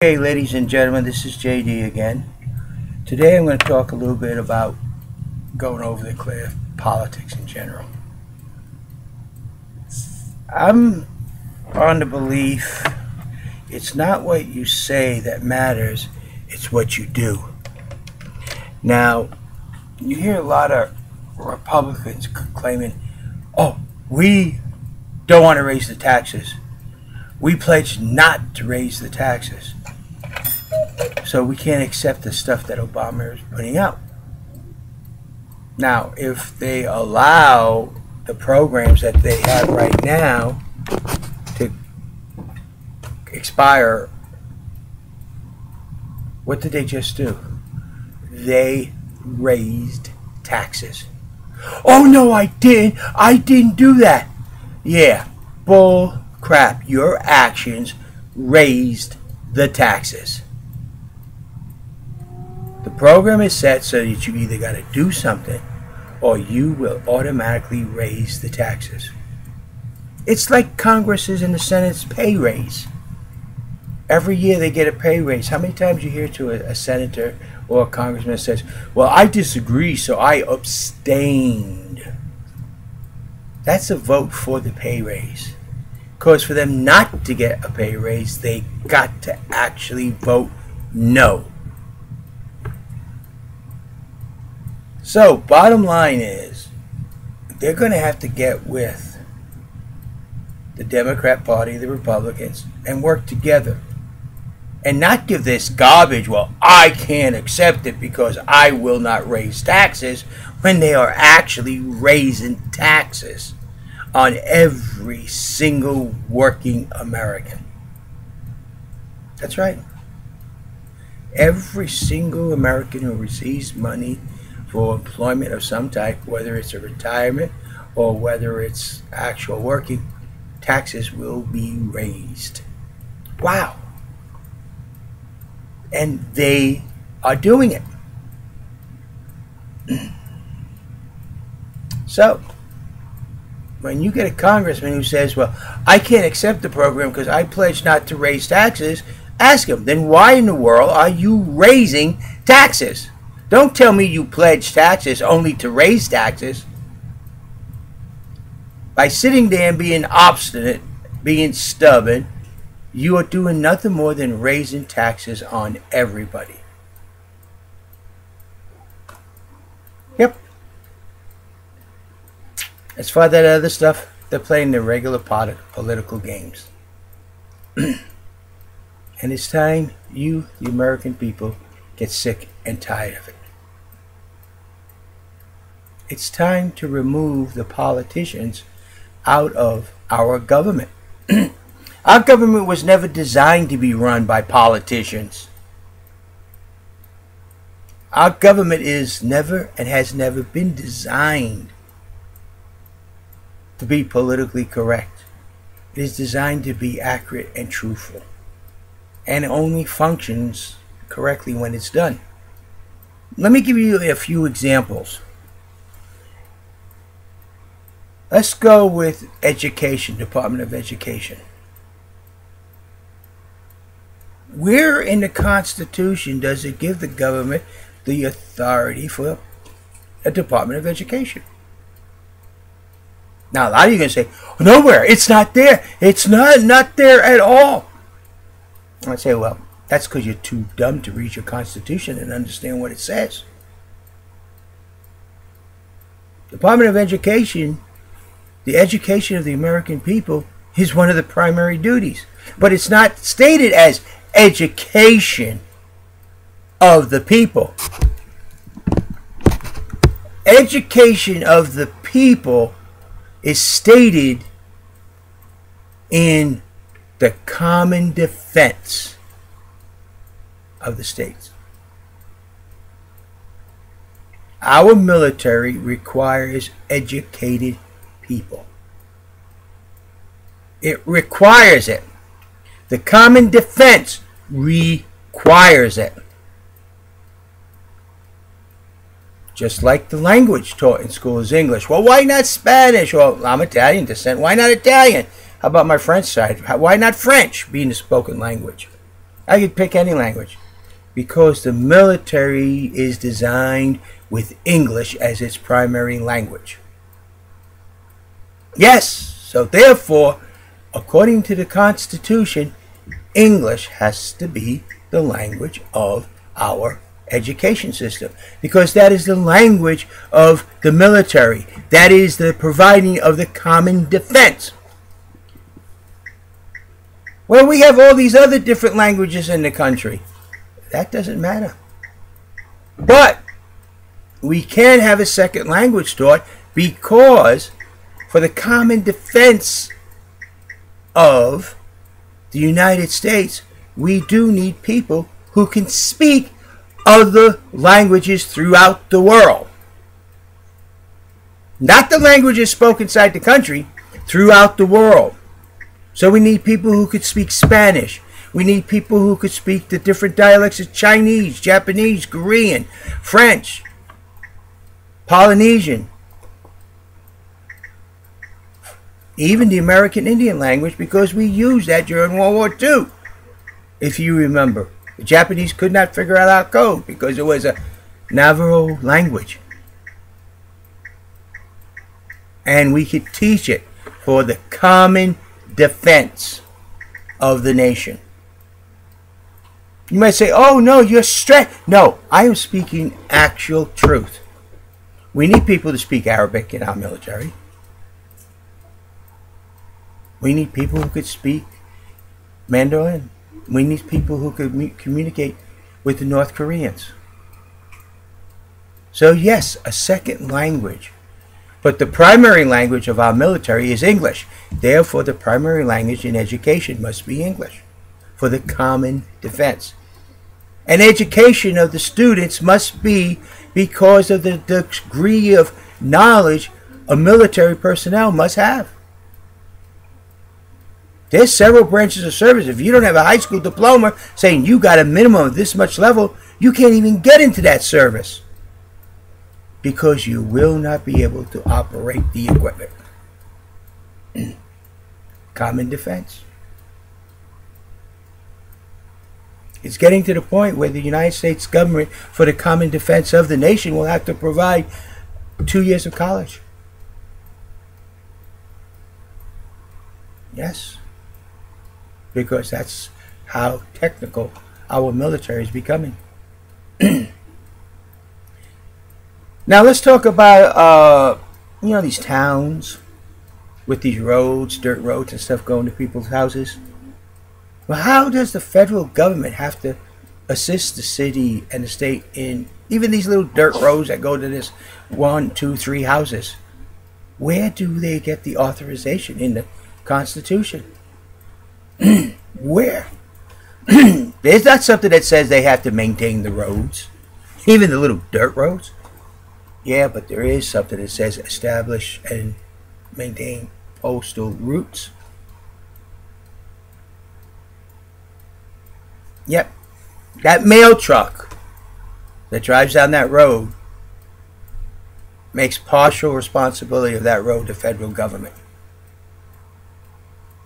Hey ladies and gentlemen, this is JD again. Today I'm going to talk a little bit about going over the clear politics in general. I'm on the belief it's not what you say that matters, it's what you do. Now, you hear a lot of Republicans claiming, oh, we don't want to raise the taxes. We pledge not to raise the taxes. So we can't accept the stuff that Obama is putting out. Now, if they allow the programs that they have right now to expire, what did they just do? They raised taxes. Oh no, I didn't. I didn't do that. Yeah, bull crap. Your actions raised the taxes. The program is set so that you either got to do something or you will automatically raise the taxes. It's like Congress's and the Senate's pay raise. Every year they get a pay raise. How many times you hear to a senator or a congressman that says, well, I disagree, so I abstained. That's a vote for the pay raise. Because for them not to get a pay raise, they got to actually vote no. So, bottom line is, they're going to have to get with the Democrat Party, the Republicans, and work together. And not give this garbage, well, I can't accept it because I will not raise taxes, when they are actually raising taxes on every single working American. That's right. Every single American who receives money for employment of some type, whether it's a retirement or whether it's actual working, taxes will be raised. Wow. And they are doing it. So, when you get a congressman who says, well, I can't accept the program because I pledge not to raise taxes, ask him, then why in the world are you raising taxes? Don't tell me you pledge taxes only to raise taxes. By sitting there and being obstinate, being stubborn, you are doing nothing more than raising taxes on everybody. Yep. As far as that other stuff, they're playing the regular political games. And it's time you, the American people, get sick and tired of it. It's time to remove the politicians out of our government. Our government was never designed to be run by politicians. Our government is never and has never been designed to be politically correct. It is designed to be accurate and truthful, and it only functions correctly when it's done. Let me give you a few examples. Let's go with education, Department of Education. Where in the Constitution does it give the government the authority for a Department of Education? Now, a lot of you are going to say, nowhere, it's not there. It's not there at all. I say, well, that's because you're too dumb to read your Constitution and understand what it says. Department of Education, the education of the American people, is one of the primary duties. But it's not stated as education of the people. Education of the people is stated in the common defense of the states. Our military requires educated people. It requires it. The common defense requires it. Just like the language taught in school is English. Well, why not Spanish? Well, I'm Italian descent. Why not Italian? How about my French side? Why not French, being the spoken language? I could pick any language because the military is designed with English as its primary language. Yes, so therefore, according to the Constitution, English has to be the language of our education system because that is the language of the military. That is the providing of the common defense. Well, we have all these other different languages in the country. That doesn't matter. But we can have a second language taught because for the common defense of the United States, we do need people who can speak other languages throughout the world. Not the languages spoken inside the country, throughout the world. So we need people who could speak Spanish. We need people who could speak the different dialects of Chinese, Japanese, Korean, French, Polynesian, even the American Indian language, because we used that during World War II. If you remember, the Japanese could not figure out our code because it was a Navajo language. And we could teach it for the common defense of the nation. You might say, oh no, you're straight. No, I am speaking actual truth. We need people to speak Arabic in our military. We need people who could speak Mandarin. We need people who could communicate with the North Koreans. So yes, a second language. But the primary language of our military is English. Therefore, the primary language in education must be English for the common defense. And education of the students must be because of the degree of knowledge a military personnel must have. There's several branches of service. If you don't have a high school diploma saying you got a minimum of this much level, you can't even get into that service because you will not be able to operate the equipment. Common defense. It's getting to the point where the United States government, for the common defense of the nation, will have to provide 2 years of college. Yes. Because that's how technical our military is becoming. Now let's talk about these towns with these roads, dirt roads and stuff going to people's houses. Well, how does the federal government have to assist the city and the state in even these little dirt roads that go to this 1, 2, 3 houses? Where do they get the authorization in the Constitution? Where? There's not something that says they have to maintain the roads, even the little dirt roads. Yeah, but there is something that says establish and maintain postal routes. Yep, that mail truck that drives down that road makes partial responsibility of that road the federal government.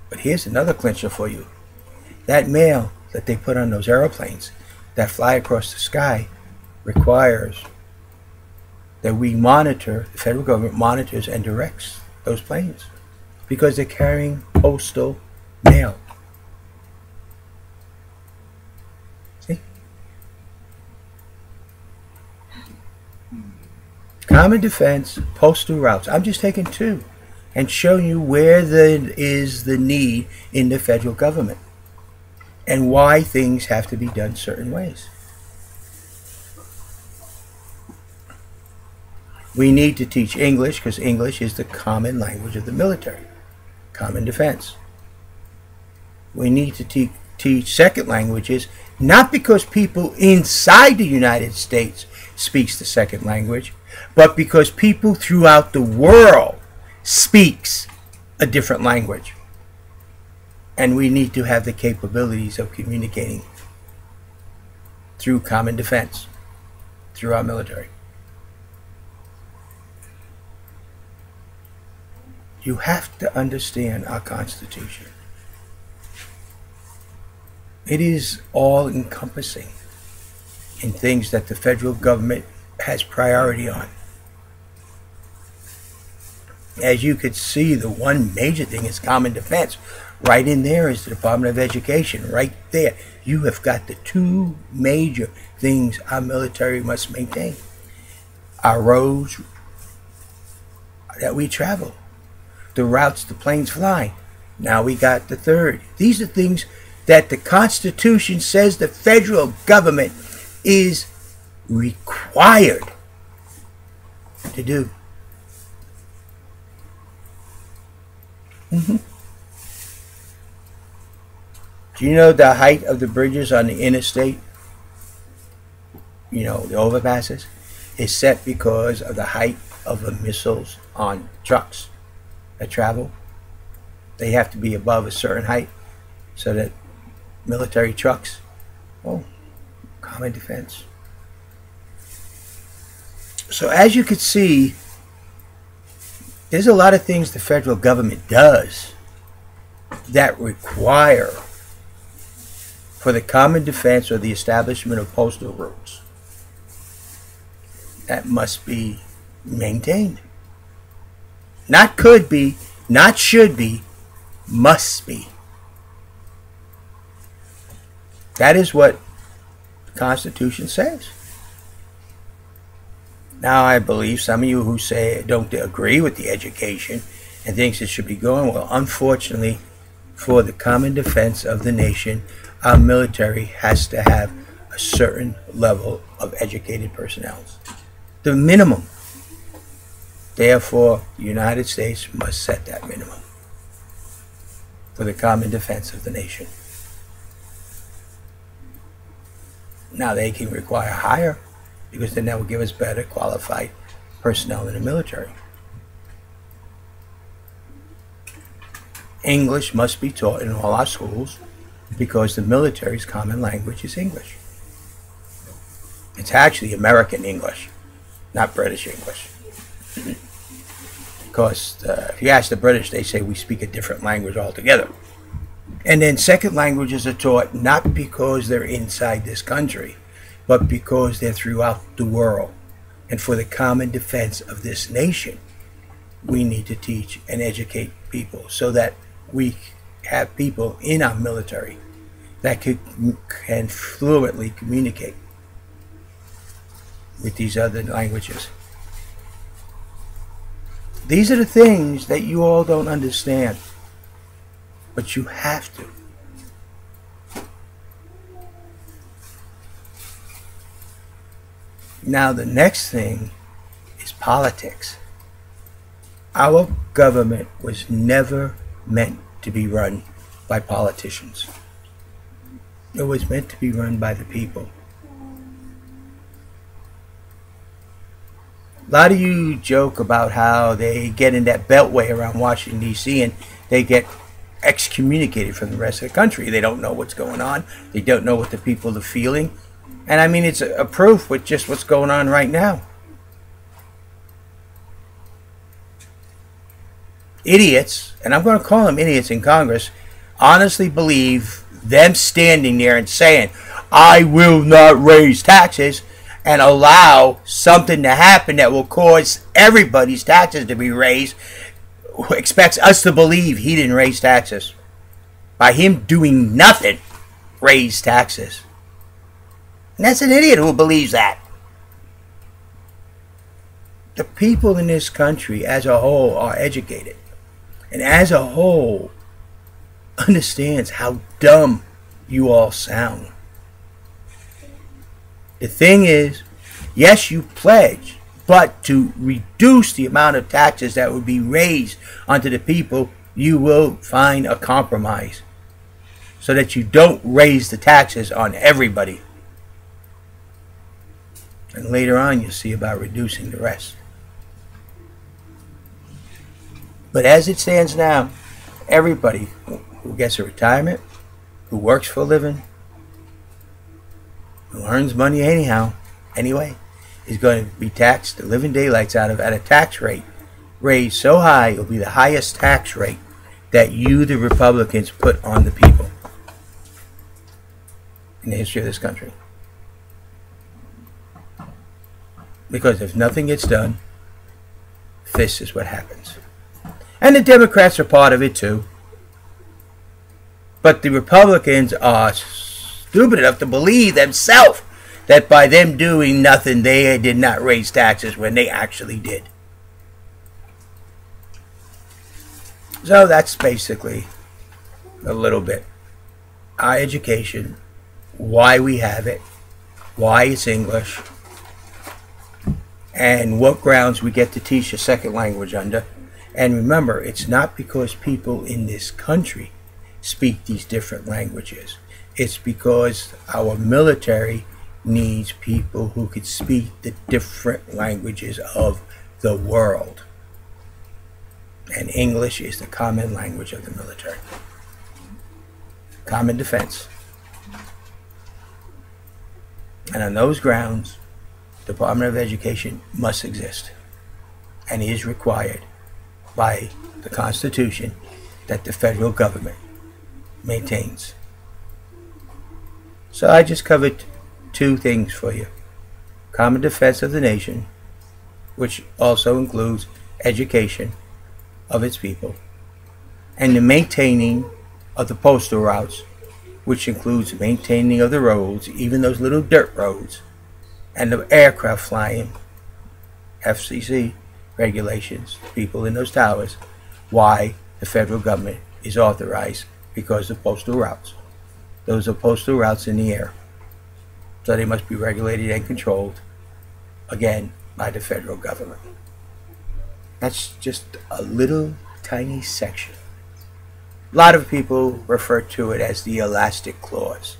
But here's another clincher for you. That mail that they put on those airplanes that fly across the sky requires that we monitor, the federal government monitors and directs those planes because they're carrying postal mail. See? Common defense, postal routes. I'm just taking 2 and showing you where there is the need in the federal government and why things have to be done certain ways. We need to teach English because English is the common language of the military, common defense. We need to teach second languages, not because people inside the United States speaks the second language, but because people throughout the world speaks a different language. And we need to have the capabilities of communicating through common defense, through our military. You have to understand our Constitution. It is all encompassing in things that the federal government has priority on. As you could see, the one major thing is common defense. Right in there is the Department of Education. Right there. You have got the two major things our military must maintain. Our roads that we travel. The routes the planes fly. Now we got the third. These are things that the Constitution says the federal government is required to do. Do you know the height of the bridges on the interstate? You know, the overpasses is set because of the height of the missiles on trucks that travel. They have to be above a certain height so that military trucks, common defense. So as you can see, there's a lot of things the federal government does that require for the common defense or the establishment of postal routes that must be maintained. Not could be, not should be, must be. That is what the Constitution says. Now, I believe some of you who say don't agree with the education and thinks it should be going, well, unfortunately, for the common defense of the nation, our military has to have a certain level of educated personnel. The minimum. Therefore, the United States must set that minimum for the common defense of the nation. Now, they can require higher, because then that will give us better qualified personnel in the military. English must be taught in all our schools because the military's common language is English. It's actually American English, not British English. Because if you ask the British, they say we speak a different language altogether. And then second languages are taught not because they're inside this country, but because they're throughout the world. And for the common defense of this nation, we need to teach and educate people so that we have people in our military that can fluently communicate with these other languages. These are the things that you all don't understand, but you have to. Now, the next thing is politics. Our government was never meant to be run by politicians. It was meant to be run by the people. A lot of you joke about how they get in that beltway around Washington, D.C. and they get excommunicated from the rest of the country. They don't know what's going on. They don't know what the people are feeling. And I mean, it's a proof with just what's going on right now. Idiots, and I'm going to call them idiots in Congress, honestly believe them standing there and saying, I will not raise taxes, and allow something to happen that will cause everybody's taxes to be raised, expects us to believe he didn't raise taxes. By him doing nothing, raise taxes. And that's an idiot who believes that. The people in this country as a whole are educated. And as a whole understands how dumb you all sound. The thing is, yes, you pledge, but to reduce the amount of taxes that would be raised onto the people, you will find a compromise so that you don't raise the taxes on everybody. And later on, you'll see about reducing the rest. But as it stands now, everybody who gets a retirement, who works for a living, who earns money anyway, is going to be taxed the living daylights out of at a tax rate raised so high it'll be the highest tax rate that you, the Republicans, put on the people. in the history of this country. Because if nothing gets done, this is what happens. And the Democrats are part of it too. But the Republicans are stupid enough to believe themselves that by them doing nothing, they did not raise taxes when they actually did. So that's basically a little bit our education, why we have it, why it's English, and what grounds we get to teach a second language under. And remember, it's not because people in this country speak these different languages. It's because our military needs people who could speak the different languages of the world. And English is the common language of the military. Common defense. And on those grounds, the Department of Education must exist and is required by the Constitution that the federal government maintains. So I just covered two things for you. Common defense of the nation, which also includes education of its people, and the maintaining of the postal routes, which includes maintaining of the roads, even those little dirt roads, and the aircraft flying, FCC regulations, people in those towers, why the federal government is authorized, because of postal routes. Those are postal routes in the air. So they must be regulated and controlled, again, by the federal government. That's just a little tiny section. A lot of people refer to it as the elastic clause.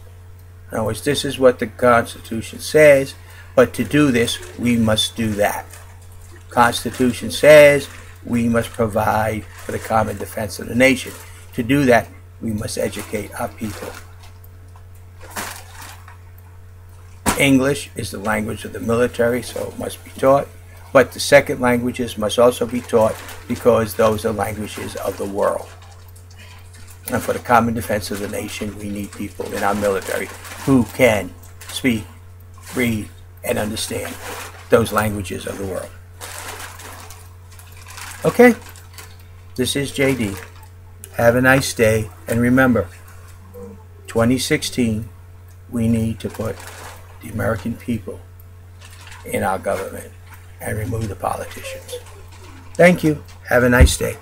In other words, this is what the Constitution says, but to do this, we must do that. Constitution says we must provide for the common defense of the nation. To do that, we must educate our people. English is the language of the military, so it must be taught. But the second languages must also be taught because those are languages of the world. And for the common defense of the nation, we need people in our military who can speak, read, and understand those languages of the world. Okay? This is JD. Have a nice day. And remember, 2016, we need to put the American people in our government and remove the politicians. Thank you. Have a nice day.